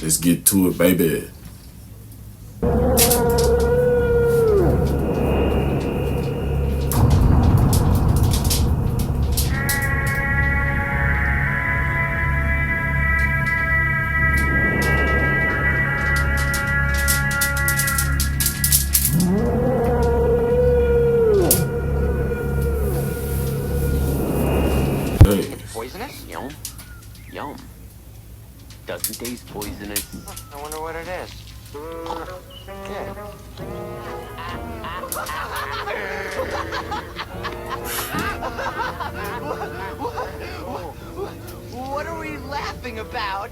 Let's get to it, baby. Poisonous? Yum. Yum. Doesn't taste poisonous. I wonder what it is. Yeah. What are we laughing about?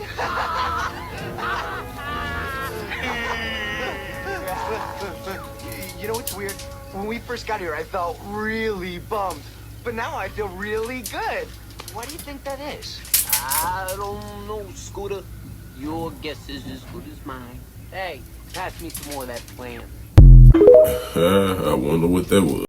You know what's weird? When we first got here, I felt really bummed. But now I feel really good. Why do you think that is? I don't know, Scooter. Your guess is as good as mine. Hey, pass me some more of that plant. I wonder what that was.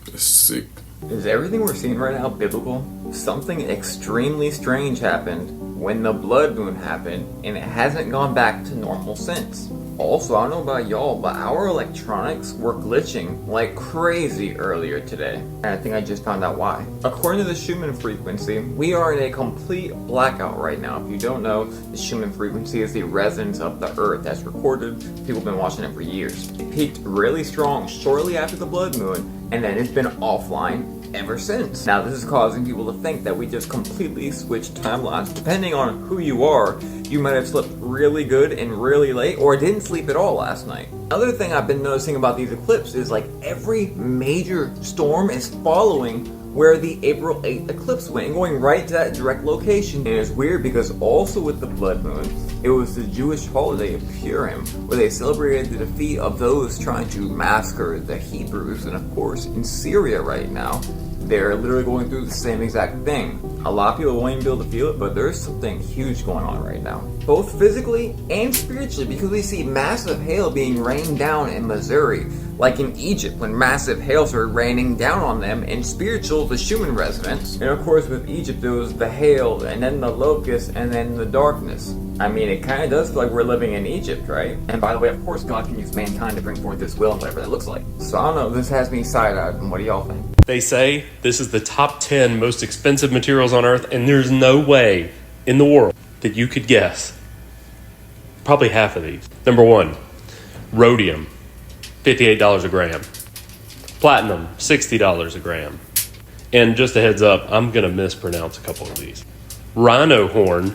That's sick. Is everything we're seeing right now biblical? Something extremely strange happened when the blood moon happened, and it hasn't gone back to normal since. Also, I don't know about y'all, but our electronics were glitching like crazy earlier today. And I think I just found out why. According to the Schumann frequency, we are in a complete blackout right now. If you don't know, the Schumann frequency is the resonance of the Earth that's recorded. People have been watching it for years. It peaked really strong shortly after the blood moon, and then it's been offline ever since. Now this is causing people to think that we just completely switched timelines. Depending on who you are, you might have slept really good and really late, or didn't sleep at all last night. Another thing I've been noticing about these eclipses is like every major storm is following where the April 8th eclipse went and going right to that direct location. And it's weird because also with the blood moon, it was the Jewish holiday of Purim, where they celebrated the defeat of those trying to massacre the Hebrews. And of course, in Syria right now, they're literally going through the same exact thing. A lot of people won't even be able to feel it, but there's something huge going on right now. Both physically and spiritually, because we see massive hail being rained down in Missouri, like in Egypt when massive hails are raining down on them, and spiritual, the Schumann resonance. And of course with Egypt there was the hail, and then the locust, and then the darkness. I mean, it kind of does feel like we're living in Egypt, right? And by the way, of course, God can use mankind to bring forth His will and whatever that looks like. So I don't know, this has me side-eyed, and what do y'all think? They say this is the top 10 most expensive materials on Earth, and there's no way in the world that you could guess probably half of these. Number 1, rhodium, $58 a gram. Platinum, $60 a gram. And just a heads up, I'm going to mispronounce a couple of these. Rhino horn,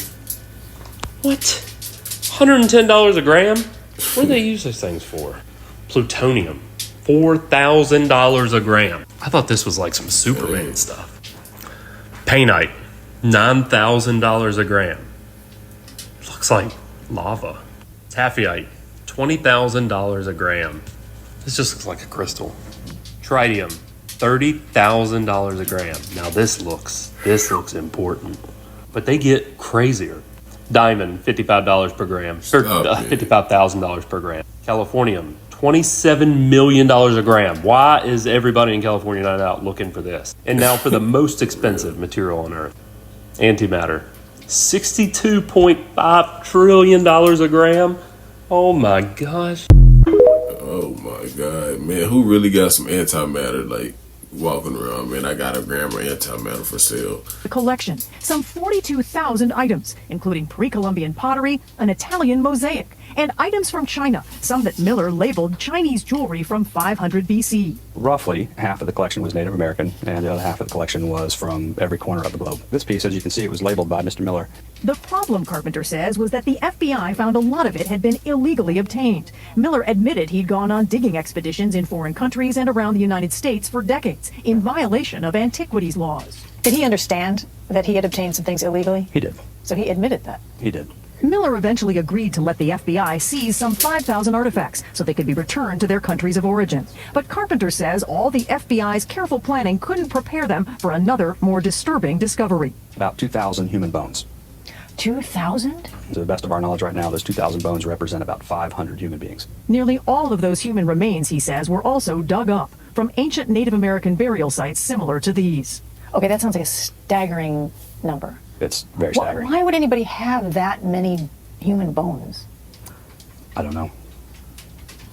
what? $110 a gram? What do they use those things for? Plutonium, $4,000 a gram. I thought this was like some Superman stuff. Painite, $9,000 a gram. Looks like lava. Taphite, $20,000 a gram. This just looks like a crystal. Tritium, $30,000 a gram. Now this looks important, but they get crazier. Diamond, $55 per gram, or $55,000 per gram. Californium, $27 million a gram. Why is everybody in California not out looking for this? And now for the most expensive material on Earth, antimatter, $62.5 trillion a gram. Oh my gosh. Oh my God, man, who really got some antimatter like walking around? Man, I got a gram of antimatter for sale. The collection, some 42,000 items, including pre-Columbian pottery, an Italian mosaic, and items from China, some that Miller labeled Chinese jewelry from 500 BC. Roughly half of the collection was Native American, and the other half of the collection was from every corner of the globe. This piece, as you can see, it was labeled by Mr. Miller. The problem, Carpenter says, was that the FBI found a lot of it had been illegally obtained. Miller admitted he'd gone on digging expeditions in foreign countries and around the United States for decades, in violation of antiquities laws. Did he understand that he had obtained some things illegally? He did. So he admitted that? He did. Miller eventually agreed to let the FBI seize some 5,000 artifacts so they could be returned to their countries of origin. But Carpenter says all the FBI's careful planning couldn't prepare them for another, more disturbing discovery. About 2,000 human bones. 2,000? To the best of our knowledge right now, those 2,000 bones represent about 500 human beings. Nearly all of those human remains, he says, were also dug up from ancient Native American burial sites similar to these. Okay, that sounds like a staggering number. It's very staggering. Why would anybody have that many human bones? I don't know.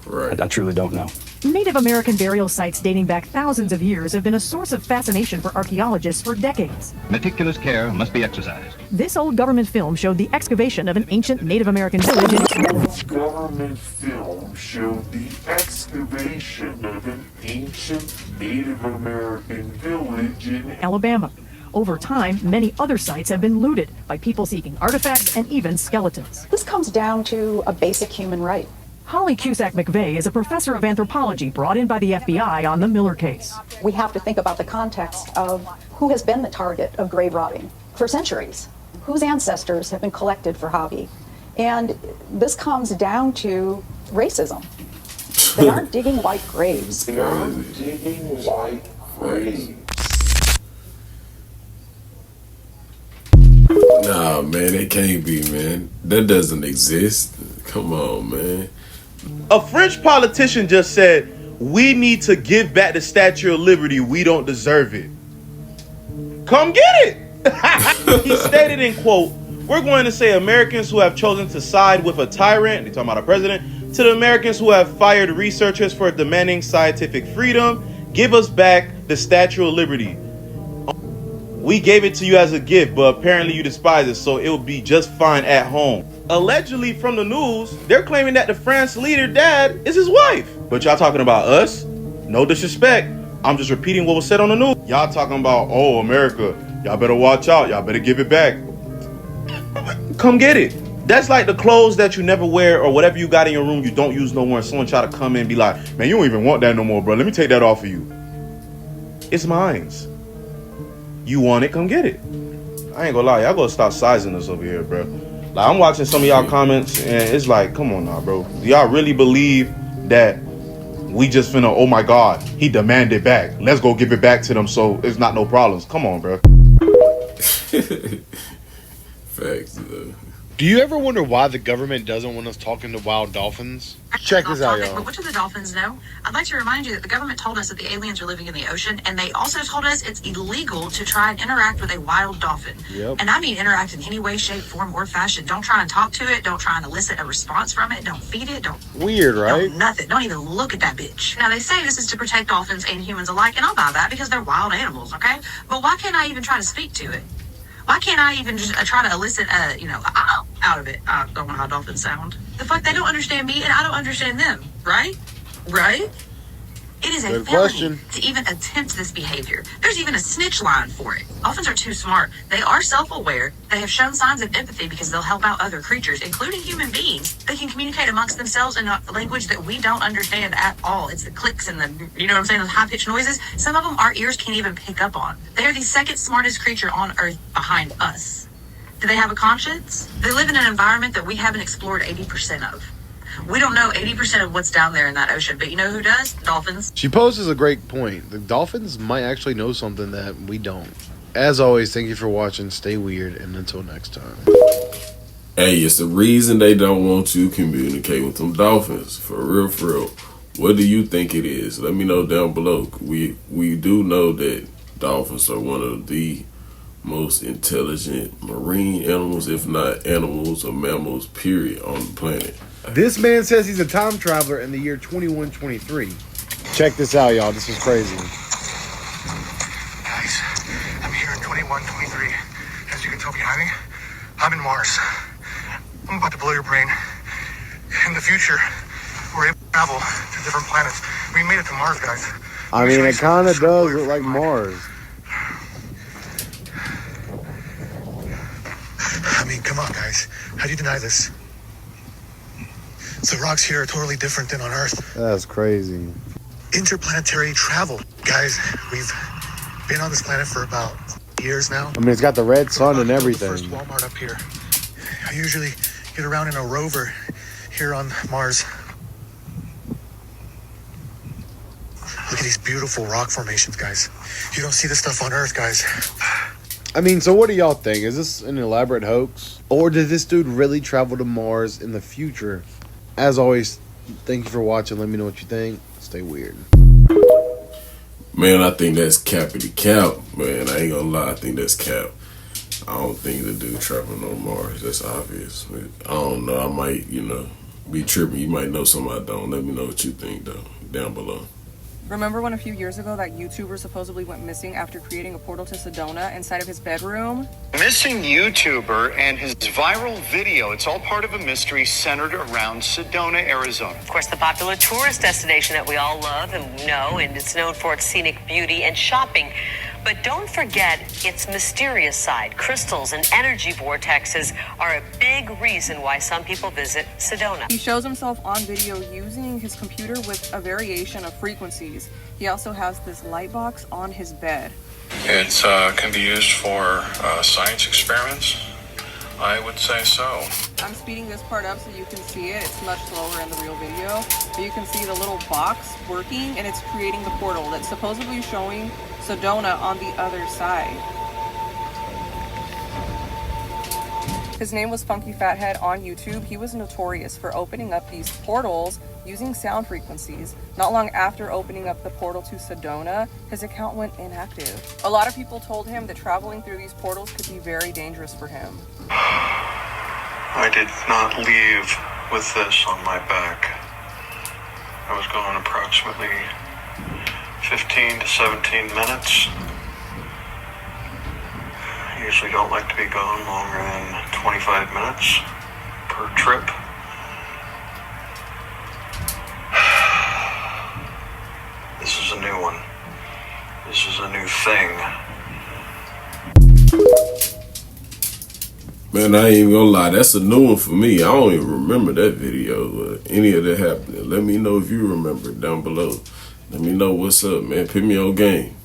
Right. I truly don't know. Native American burial sites dating back thousands of years have been a source of fascination for archaeologists for decades. Meticulous care must be exercised. This old government film showed the excavation of an ancient Native American village in Government film showed the excavation of an ancient Native American village in Alabama. Over time, many other sites have been looted by people seeking artifacts and even skeletons. This comes down to a basic human right. Holly Cusack McVeigh is a professor of anthropology brought in by the FBI on the Miller case. We have to think about the context of who has been the target of grave robbing for centuries, whose ancestors have been collected for hobby. And this comes down to racism. They aren't digging white graves. They aren't digging white graves. Nah, man, it can't be, man. That doesn't exist. Come on, man. A French politician just said, "We need to give back the Statue of Liberty. We don't deserve it." Come get it. He stated in quote, "We're going to say Americans who have chosen to side with a tyrant," they're talking about a president, "to the Americans who have fired researchers for demanding scientific freedom, give us back the Statue of Liberty. We gave it to you as a gift, but apparently you despise it, so it will be just fine at home." Allegedly from the news, they're claiming that the France leader dad is his wife. But y'all talking about us? No disrespect. I'm just repeating what was said on the news. Y'all talking about, oh, America, y'all better watch out. Y'all better give it back. Come get it. That's like the clothes that you never wear or whatever you got in your room you don't use no more. And someone try to come in and be like, man, you don't even want that no more, bro. Let me take that off of you. It's mine's. You want it, come get it. I ain't gonna lie, y'all gotta stop sizing us over here, bro. Like, I'm watching some of y'all comments, and it's like, come on now, bro. Do y'all really believe that we just finna, oh my God, he demanded back. Let's go give it back to them so it's not no problems. Come on, bro. Facts, though. Do you ever wonder why the government doesn't want us talking to wild dolphins? Check this out, y'all. But what do the dolphins know? I'd like to remind you that the government told us that the aliens are living in the ocean, and they also told us it's illegal to try and interact with a wild dolphin. Yep. And I mean interact in any way, shape, form, or fashion. Don't try and talk to it. Don't try and elicit a response from it. Don't feed it. Don't. Weird, right? Don't nothing. Don't even look at that bitch. Now, they say this is to protect dolphins and humans alike, and I'll buy that because they're wild animals, okay? But why can't I even try to speak to it? Why can't I even just try to elicit, out of it? I don't know how dolphins sound. The fuck, they don't understand me, and I don't understand them, right? Right? It is a Good felony question. to even attempt this behavior. There's even a snitch line for it. Dolphins are too smart. They are self-aware. They have shown signs of empathy because they'll help out other creatures, including human beings. They can communicate amongst themselves in a language that we don't understand at all. It's the clicks and the, you know what I'm saying, those high-pitched noises. Some of them our ears can't even pick up on. They are the second smartest creature on Earth behind us. Do they have a conscience? They live in an environment that we haven't explored 80% of. We don't know 80% of what's down there in that ocean, but you know who does? Dolphins. She poses a great point. The dolphins might actually know something that we don't. As always, thank you for watching. Stay weird, and until next time. Hey, it's the reason they don't want to communicate with them dolphins. For real, for real. What do you think it is? Let me know down below. We do know that dolphins are one of the most intelligent marine animals, if not animals or mammals, period, on the planet. This man says he's a time traveler in the year 2123. Check this out, y'all. This is crazy. Guys, I'm here in 2123. As you can tell behind me, I'm in Mars. I'm about to blow your brain. In the future, we're able to travel to different planets. We made it to Mars, guys. I mean, it kind of does look like Mars. I mean, come on, guys. How do you deny this? The rocks here are totally different than on Earth. That's crazy. Interplanetary travel. Guys, we've been on this planet for about years now. I mean, it's got the red sun and everything. The first Walmart up here. I usually get around in a rover here on Mars. Look at these beautiful rock formations, guys. You don't see this stuff on Earth, guys. I mean, so what do y'all think? Is this an elaborate hoax? Or did this dude really travel to Mars in the future? As always, thank you for watching. Let me know what you think. Stay weird. Man, I think that's cappity cap. Man, I ain't gonna lie. I think that's cap. I don't think the dude traveling on Mars. That's obvious. I don't know. I might, be tripping. You might know something I don't. Let me know what you think, though, down below. Remember when a few years ago that YouTuber supposedly went missing after creating a portal to Sedona inside of his bedroom? Missing YouTuber and his viral video. It's all part of a mystery centered around Sedona, Arizona. Of course, the popular tourist destination that we all love and know, and it's known for its scenic beauty and shopping. But don't forget its mysterious side. Crystals and energy vortexes are a big reason why some people visit Sedona. He shows himself on video using his computer with a variation of frequencies. He also has this light box on his bed. It can be used for science experiments. I would say so. I'm speeding this part up so you can see it. It's much slower in the real video. But you can see the little box working, and it's creating the portal that's supposedly showing Sedona on the other side. His name was Funky Fathead on YouTube. He was notorious for opening up these portals using sound frequencies. Not long after opening up the portal to Sedona, his account went inactive. A lot of people told him that traveling through these portals could be very dangerous for him. I did not leave with this on my back. I was gone approximately 15 to 17 minutes. I usually don't like to be gone longer than 25 minutes per trip. This is a new one. This is a new thing. Man, I ain't even gonna lie. That's a new one for me. I don't even remember that video. Any of that happening. Let me know if you remember it down below. Let me know what's up, man. Put me on game.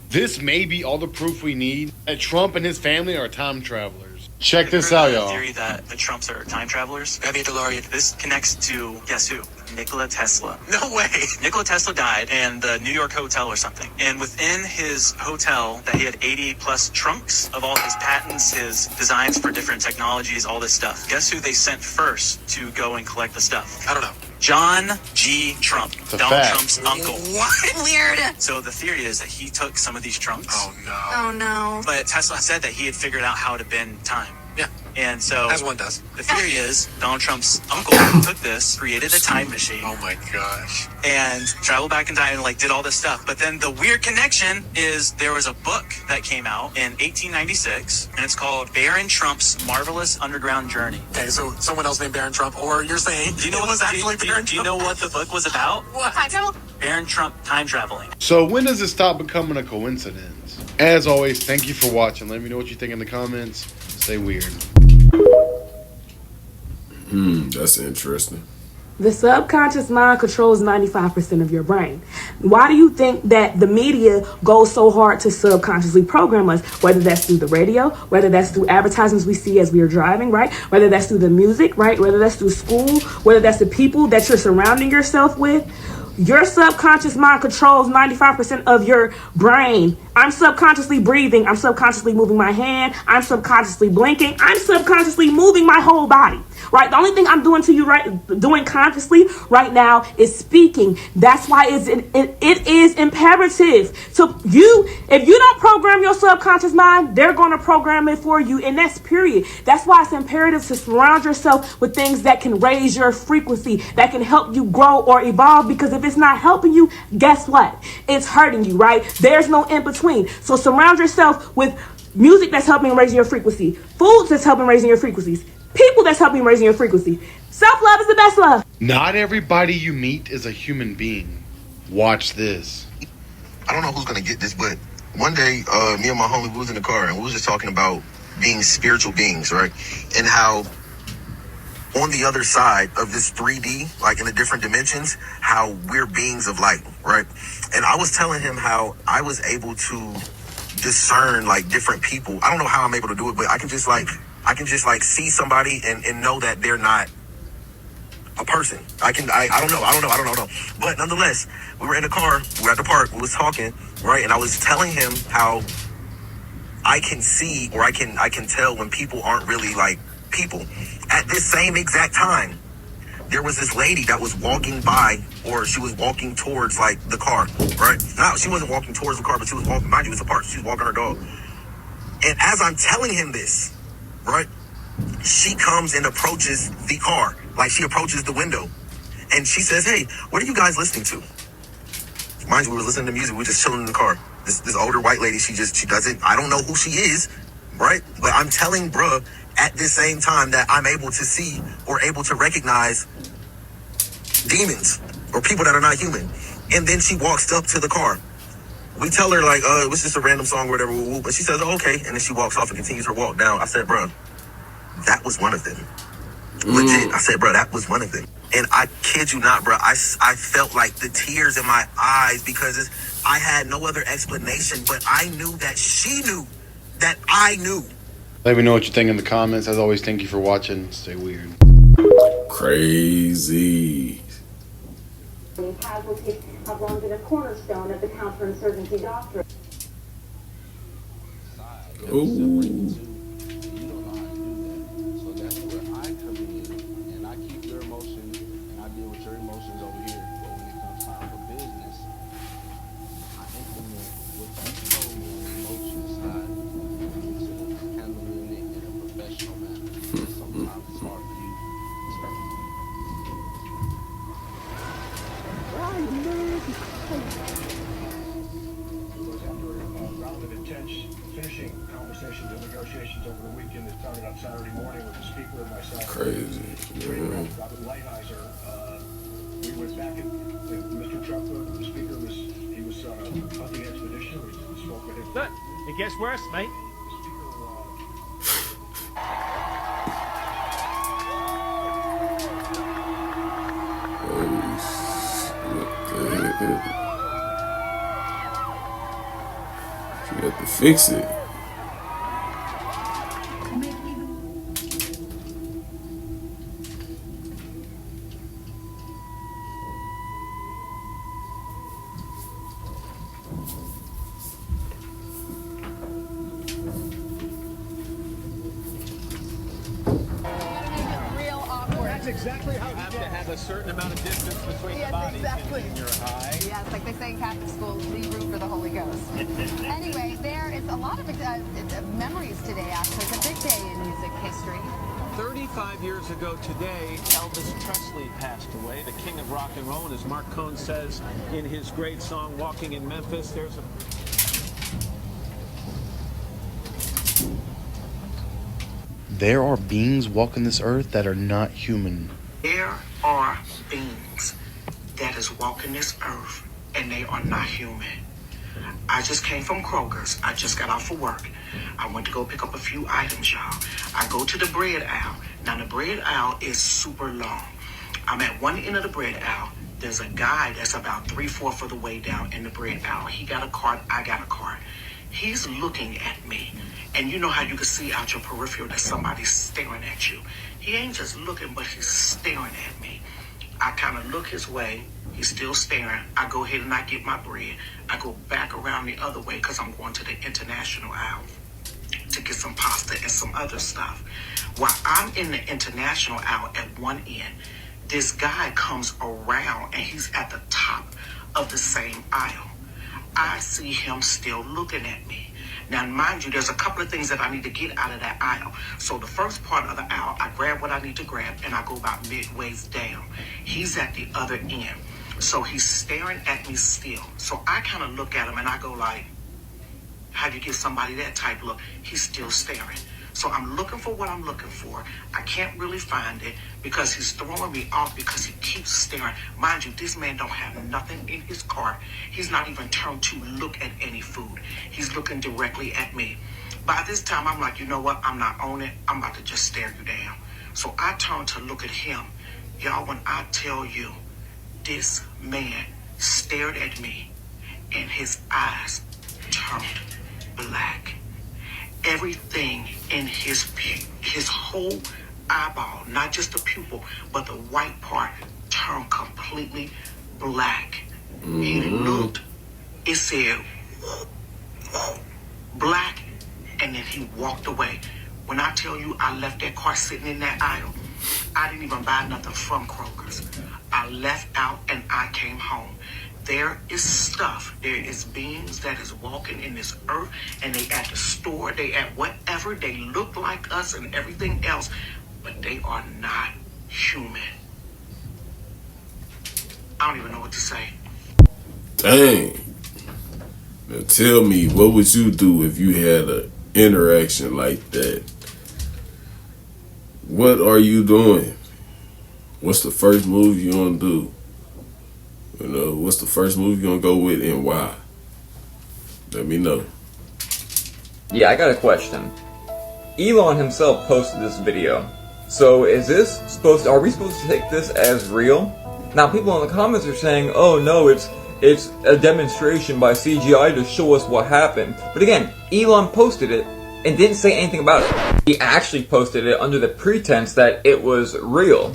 This may be all the proof we need that Trump and his family are time travelers. Check this out, y'all. Theory that the Trumps are time travelers. Maybe a DeLorean. This connects to, guess who? Nikola Tesla. No way. Nikola Tesla died in the New York hotel or something. And within his hotel, that he had 80 plus trunks of all his patents, his designs for different technologies, all this stuff. Guess who they sent first to go and collect the stuff? I don't know. John G. Trump, Donald Trump's uncle. What? Weird. So the theory is that he took some of these trunks. Oh no. Oh no. But Tesla said that he had figured out how to bend time. Yeah. And so, as one does, the theory is Donald Trump's uncle took this, created a time machine. Oh my gosh. And traveled back in time and did all this stuff. But then the weird connection is there was a book that came out in 1896, and it's called Baron Trump's Marvelous Underground Journey. Okay, so someone else named Baron Trump, or you're saying do you know what was actually Baron Trump? Do you know what the book was about? What? Time travel? Baron Trump time traveling. So when does it stop becoming a coincidence? As always, thank you for watching. Let me know what you think in the comments. Stay weird. That's interesting. The subconscious mind controls 95% of your brain. Why do you think that the media goes so hard to subconsciously program us? Whether that's through the radio, whether that's through advertisements we see as we are driving, right? Whether that's through the music, right? Whether that's through school, whether that's the people that you're surrounding yourself with. Your subconscious mind controls 95% of your brain. I'm subconsciously breathing. I'm subconsciously moving my hand. I'm subconsciously blinking. I'm subconsciously moving my whole body, right? The only thing I'm doing to you doing consciously right now is speaking. That's why it is imperative to you. If you don't program your subconscious mind, they're going to program it for you. And that's period. That's why it's imperative to surround yourself with things that can raise your frequency, that can help you grow or evolve. Because if it's not helping you, guess what? It's hurting you, right? There's no in between. So surround yourself with music that's helping raise your frequency, foods that's helping raise your frequencies, people people that's helping raising your frequency. Self-love is the best love. Not everybody you meet is a human being. Watch this. I don't know who's gonna get this, but one day, me and my homie, we was in the car and we was just talking about being spiritual beings, right? And how on the other side of this 3D, like in the different dimensions, how we're beings of light, right? And I was telling him how I was able to discern like different people. I don't know how I'm able to do it, but I can just like see somebody and know that they're not a person. I don't know. But nonetheless, we were in the car, we were at the park, we was talking, right? And I was telling him how I can see, or I can tell when people aren't really like people. At this same exact time, there was this lady that was walking by, or she was walking towards like the car, right? No, she wasn't walking towards the car, but she was walking, mind you, it's a park, she was walking her dog. And as I'm telling him this, right, she comes and approaches the car, like she approaches the window, and she says, "Hey, what are you guys listening to?" Mind you, we were listening to music, we were just chilling in the car. This older white lady, she doesn't, I don't know who she is, right? But I'm telling bruh at this same time that I'm able to see or able to recognize demons or people that are not human. And then she walks up to the car. We tell her like, it was just a random song or whatever, but she says, "Oh, okay." And then she walks off and continues her walk down. I said, "Bruh, that was one of them." Legit. I said, "Bruh, that was one of them." And I kid you not, bruh, I felt like the tears in my eyes because I had no other explanation, but I knew that she knew that I knew. Let me know what you think in the comments. As always, thank you for watching. Stay weird. Crazy. Casualties have long been a cornerstone of the counterinsurgency doctrine. Ooh. Finishing conversations and negotiations over the weekend that started on Saturday morning with the speaker and myself. Crazy. Yeah. Robert Lighthizer. We went back and Mr. Trump, the speaker, he was on a hunting expedition. We spoke with him. Look, it gets worse, mate. You have to fix it. That's exactly how you have to have a certain amount of distance between the bodies in your eye. Yes, like they say in Catholic schools, leave room for the Holy Ghost. Anyway, there is a lot of memories today, actually. It's a big day in music history. 35 years ago today, Elvis Presley passed away, the king of rock and roll. And as Mark Cohn says in his great song, Walking in Memphis, there's a... There are beings walking this earth that are not human. There are beings that is walking this earth and they are not human. I just came from Kroger's. I just got off of work. I went to go pick up a few items, y'all. I go to the bread aisle. Now the bread aisle is super long. I'm at one end of the bread aisle. There's a guy that's about 3/4 of the way down in the bread aisle. He got a cart, I got a cart. He's looking at me. And you know how you can see out your peripheral that somebody's staring at you. He ain't just looking, but he's staring at me. I kind of look his way. He's still staring. I go ahead and I get my bread. I go back around the other way because I'm going to the international aisle to get some pasta and some other stuff. While I'm in the international aisle at one end, this guy comes around and he's at the top of the same aisle. I see him still looking at me. Now, mind you, there's a couple of things that I need to get out of that aisle. So the first part of the aisle, I grab what I need to grab, and I go about midways down. He's at the other end. So he's staring at me still. So I kind of look at him, and I go like, how do you give somebody that type look? He's still staring. So I'm looking for what I'm looking for. I can't really find it because he's throwing me off because he keeps staring. Mind you, this man don't have nothing in his cart. He's not even turned to look at any food. He's looking directly at me. By this time, I'm like, you know what? I'm not on it. I'm about to just stare you down. So I turn to look at him. Y'all, when I tell you, this man stared at me and his eyes turned black. Everything in his whole eyeball, not just the pupil, but the white part, turned completely black. He looked, it said black, and then he walked away. When I tell you I left that car sitting in that aisle, I didn't even buy nothing from Kroger's. I left out and I came home. There is stuff, there is beings that is walking in this earth, and they at the store, they at whatever, they look like us and everything else, but they are not human. I don't even know what to say. Dang. Now tell me, what would you do if you had an interaction like that? What are you doing? What's the first move you gonna do? You know, what's the first move you're gonna go with and why? Let me know. Yeah, I got a question. Elon himself posted this video. So is this are we supposed to take this as real? Now people in the comments are saying, oh no, it's a demonstration by CGI to show us what happened. But again, Elon posted it and didn't say anything about it. He actually posted it under the pretense that it was real.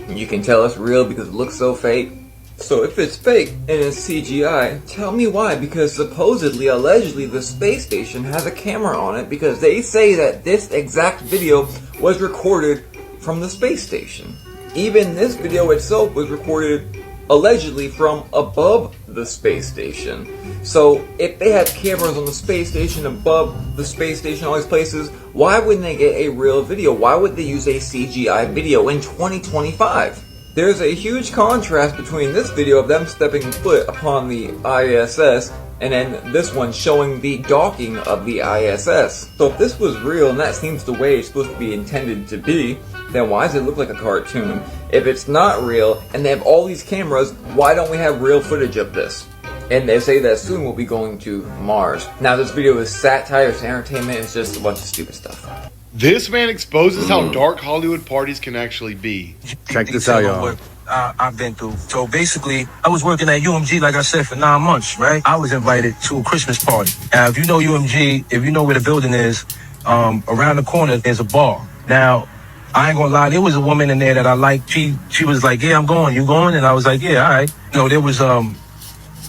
You can tell it's real because it looks so fake. So if it's fake and it's CGI, tell me why, because supposedly, allegedly, the space station has a camera on it because they say that this exact video was recorded from the space station. Even this video itself was recorded allegedly from above the space station. So if they had cameras on the space station, above the space station, all these places, why wouldn't they get a real video? Why would they use a CGI video in 2025? There's a huge contrast between this video of them stepping foot upon the ISS and then this one showing the docking of the ISS. So if this was real and that seems the way it's supposed to be intended to be, then why does it look like a cartoon? If it's not real and they have all these cameras, why don't we have real footage of this? And they say that soon we'll be going to Mars. Now this video is satire, it's entertainment, it's just a bunch of stupid stuff. This man exposes how dark Hollywood parties can actually be. Check this out, y'all. I've been through. So basically, I was working at UMG, like I said, for 9 months, right? I was invited to a Christmas party. Now, if you know UMG, if you know where the building is, around the corner, there's a bar. Now, I ain't gonna lie, there was a woman in there that I liked. She was like, yeah, I'm going. You going? And I was like, yeah, all right. You know, there was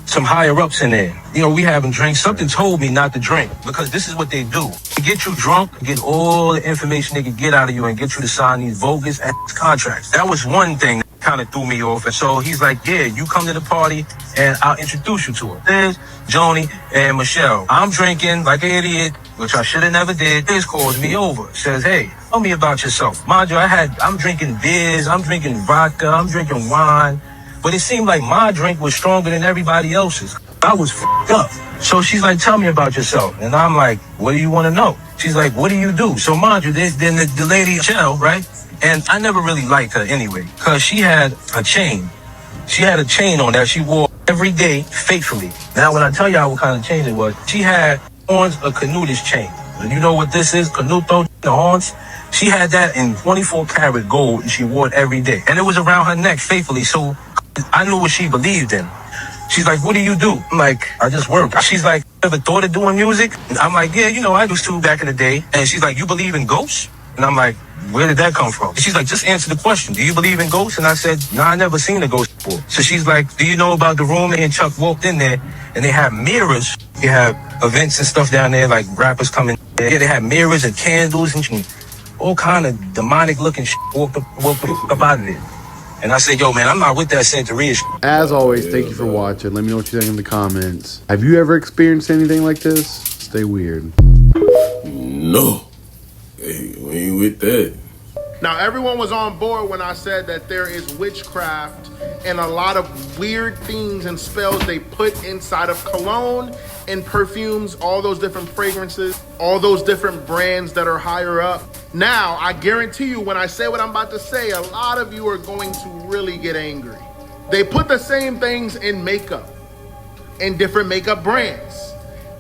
some higher ups in there. You know, we having drinks. Something told me not to drink because this is what they do. To get you drunk, get all the information they can get out of you and get you to sign these bogus contracts. That was one thing that kind of threw me off. And so he's like, yeah, you come to the party and I'll introduce you to her. There's Joni and Michelle. I'm drinking like an idiot, which I should have never did. This calls me over, says, hey, tell me about yourself. Mind you, I'm drinking beers, I'm drinking vodka, I'm drinking wine. But it seemed like my drink was stronger than everybody else's. I was f***ed up. So she's like, tell me about yourself. And I'm like, what do you want to know? She's like, what do you do? So mind you, then the lady, Michelle, right? And I never really liked her anyway, because she had a chain. She had a chain on that she wore every day faithfully. Now, when I tell y'all what kind of chain it was, she had horns, a canutus chain. And you know what this is? Canuto, the horns. She had that in 24 karat gold, and she wore it every day. And it was around her neck faithfully, so I knew what she believed in. She's like, what do you do? I'm like, I just work. She's like, ever thought of doing music? And I'm like, yeah, you know, I used to back in the day. And she's like, you believe in ghosts? And I'm like, where did that come from? And she's like, just answer the question. Do you believe in ghosts? And I said, no, I never seen a ghost before. So she's like, do you know about the room? And Chuck walked in there and they have mirrors. You have events and stuff down there, like rappers coming. Yeah, they have mirrors and candles and all kind of demonic looking shit. Walked up out of there. And I said, yo, man, I'm not with that Santeria shit. As always, thank you for watching. Let me know what you think in the comments. Have you ever experienced anything like this? Stay weird. No. Hey, we ain't with that. Now, everyone was on board when I said that there is witchcraft and a lot of weird things and spells they put inside of cologne and perfumes, all those different fragrances, all those different brands that are higher up. Now, I guarantee you, when I say what I'm about to say, a lot of you are going to really get angry. They put the same things in makeup, in different makeup brands.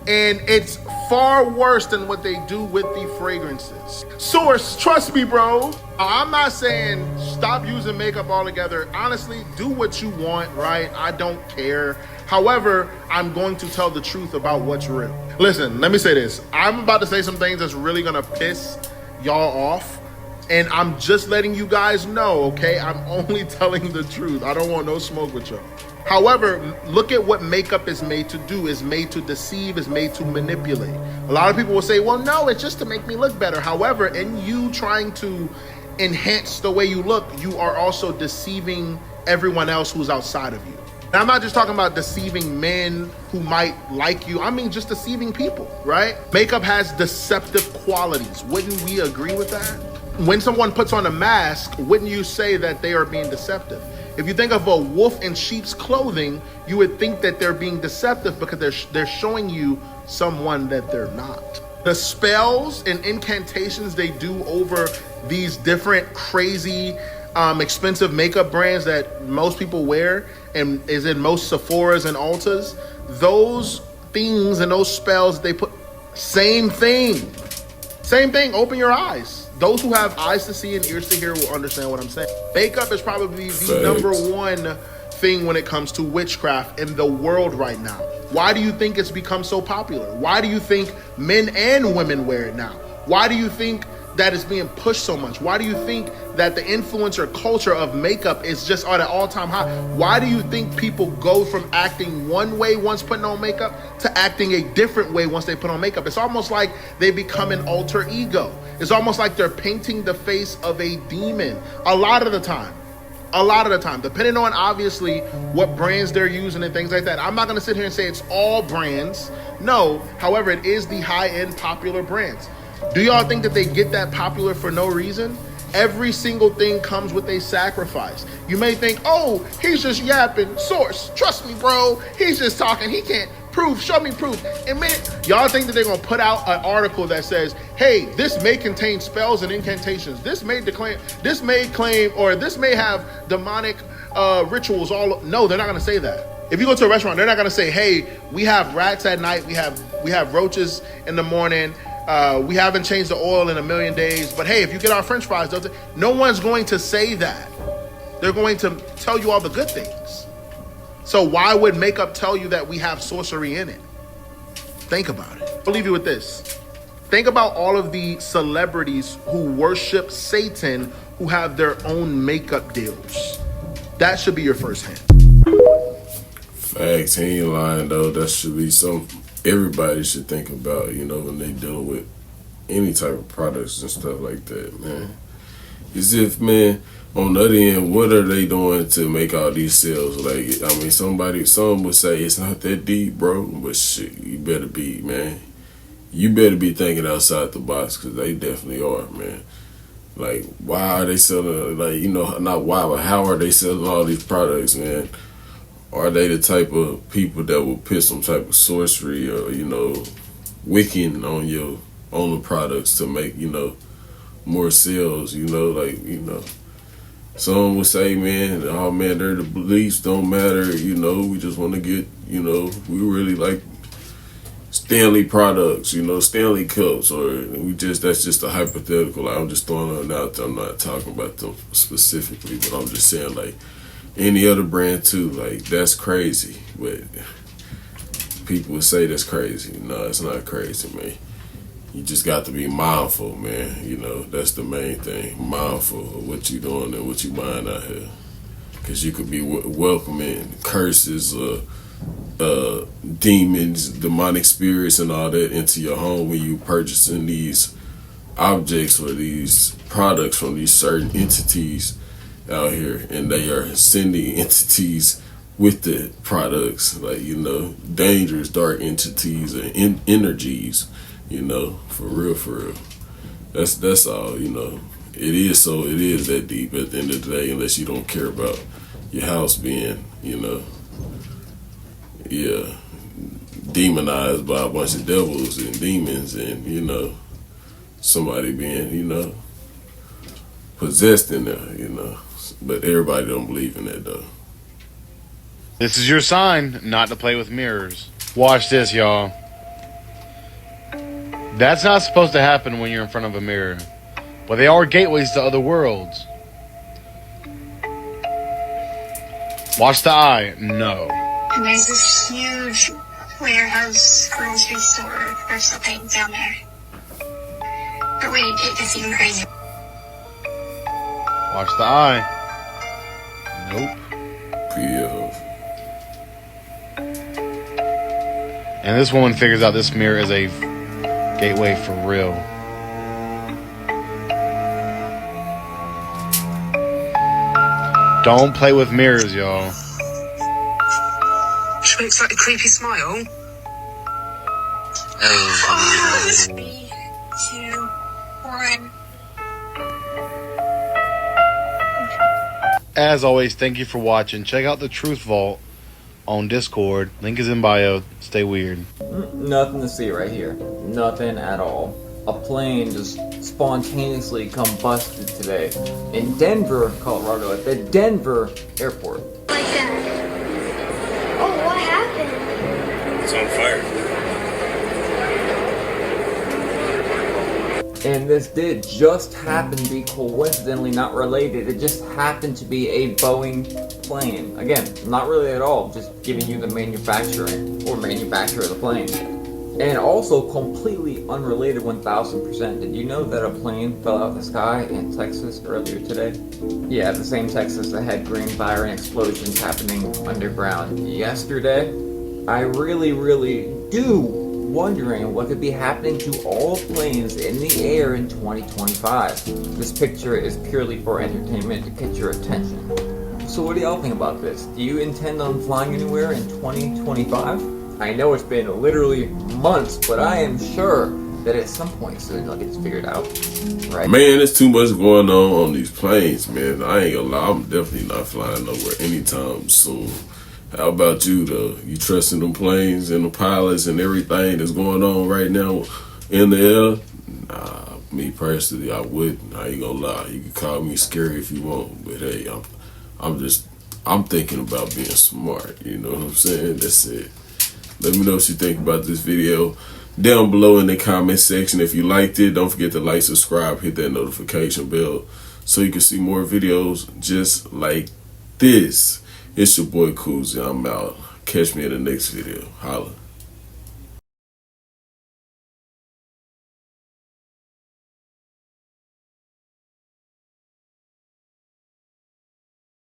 And it's far worse than what they do with the fragrances. Source, trust me, bro. I'm not saying stop using makeup altogether. Honestly, do what you want, right? I don't care. However, I'm going to tell the truth about what's real. Listen, let me say this. I'm about to say some things that's really gonna piss y'all off. And I'm just letting you guys know, okay? I'm only telling the truth. I don't want no smoke with y'all. However, look at what makeup is made to do. It's made to deceive, it's made to manipulate. A lot of people will say, well, no, it's just to make me look better. However, in you trying to enhance the way you look, you are also deceiving everyone else who's outside of you. And I'm not just talking about deceiving men who might like you. I mean, just deceiving people, right? Makeup has deceptive qualities. Wouldn't we agree with that? When someone puts on a mask, wouldn't you say that they are being deceptive? If you think of a wolf in sheep's clothing, you would think that they're being deceptive because they're showing you someone that they're not. The spells and incantations they do over these different crazy, expensive makeup brands that most people wear and is in most Sephora's and Ultas, those things and those spells they put, same thing. Same thing, open your eyes. Those who have eyes to see and ears to hear will understand what I'm saying. Makeup is probably the number one thing when it comes to witchcraft in the world right now. Why do you think it's become so popular? Why do you think men and women wear it now? Why do you think that it's being pushed so much? Why do you think that the influencer culture of makeup is just at an all-time high? Why do you think people go from acting one way once putting on makeup to acting a different way once they put on makeup? It's almost like they become an alter ego. It's almost like they're painting the face of a demon a lot of the time, depending on obviously what brands they're using and things like that. I'm not going to sit here and say it's all brands. No, however, it is the high-end popular brands. Do y'all think that they get that popular for no reason? Every single thing comes with a sacrifice. You may think, oh, he's just yapping. Source, trust me, bro. He's just talking. He can't prove. Show me proof. And man, y'all think that they're going to put out an article that says, hey, this may contain spells and incantations. This may claim, or this may have demonic rituals. No, they're not going to say that. If you go to a restaurant, they're not going to say, hey, we have rats at night. We have roaches in the morning. We haven't changed the oil in a million days, but hey, if you get our French fries, no one's going to say that. They're going to tell you all the good things. So why would makeup tell you that we have sorcery in it? Think about it. I'll leave you with this. Think about all of the celebrities who worship Satan who have their own makeup deals. That should be your first hint. Facts, he ain't lying though. That should be something everybody should think about, when they dealing with any type of products and stuff like that, man. As if, man, on the other end, what are they doing to make all these sales? Like, I mean, some would say it's not that deep, bro, but shit, you better be, man. You better be thinking outside the box, because they definitely are, man. Like, why are they selling, not why, but how are they selling all these products, man? Are they the type of people that will put some type of sorcery or, wicking on the products to make, more sales, Some will say, man, oh man, the beliefs don't matter, we just want to get, we really like Stanley products, Stanley cups, or that's just a hypothetical. I'm just throwing it out there. I'm not talking about them specifically, but I'm just saying, like, any other brand too, like, that's crazy. But people would say that's crazy. No, it's not crazy, man. You just got to be mindful, man. That's the main thing. Mindful of what you're doing and what you're buying out here. Because you could be welcoming curses, demons, demonic spirits and all that into your home when you purchasing these objects or these products from these certain entities out here, and they are sending entities with the products, like, dangerous dark entities and energies, for real. That's all, it is that deep at the end of the day, unless you don't care about your house being, demonized by a bunch of devils and demons, and somebody being, possessed in there, But everybody don't believe in that though. This is your sign not to play with mirrors. Watch this, y'all. That's not supposed to happen when you're in front of a mirror. But they are gateways to other worlds. Watch the eye. No. And there's this huge warehouse, grocery store, or something down there. But wait, it gets even crazier. Watch the eye. Nope. PO. And this woman figures out this mirror is a gateway for real. Don't play with mirrors, y'all. She makes like a creepy smile. 3, 2, 1. As always, thank you for watching. Check out the Truth Vault on Discord. Link is in bio. Stay weird. Nothing to see right here. Nothing at all. A plane just spontaneously combusted today in Denver, Colorado, at the Denver airport. Like that. Oh, what happened? It's on fire. And this did just happen to be coincidentally not related. It just happened to be a Boeing plane. Again, not really at all, just giving you the manufacturing or manufacturer of the plane. And also completely unrelated 1000%. Did you know that a plane fell out of the sky in Texas earlier today? Yeah, the same Texas that had green fire and explosions happening underground yesterday. I really do wondering what could be happening to all planes in the air in 2025. This picture is purely for entertainment to get your attention. So what do y'all think about this? Do you intend on flying anywhere in 2025? I know it's been literally months, but I am sure that at some point soon I'll get this figured out, right? Man, there's too much going on these planes, man. I ain't gonna lie, I'm definitely not flying nowhere anytime soon. How about you, though? You trusting them planes and the pilots and everything that's going on right now in the air? Nah, me personally, I wouldn't. I ain't gonna lie. You can call me scary if you want, but hey, I'm thinking about being smart. You know what I'm saying? That's it. Let me know what you think about this video down below in the comment section. If you liked it, don't forget to like, subscribe, hit that notification bell so you can see more videos just like this. It's your boy DONCOOZIE. I'm out. Catch me in the next video. Holla.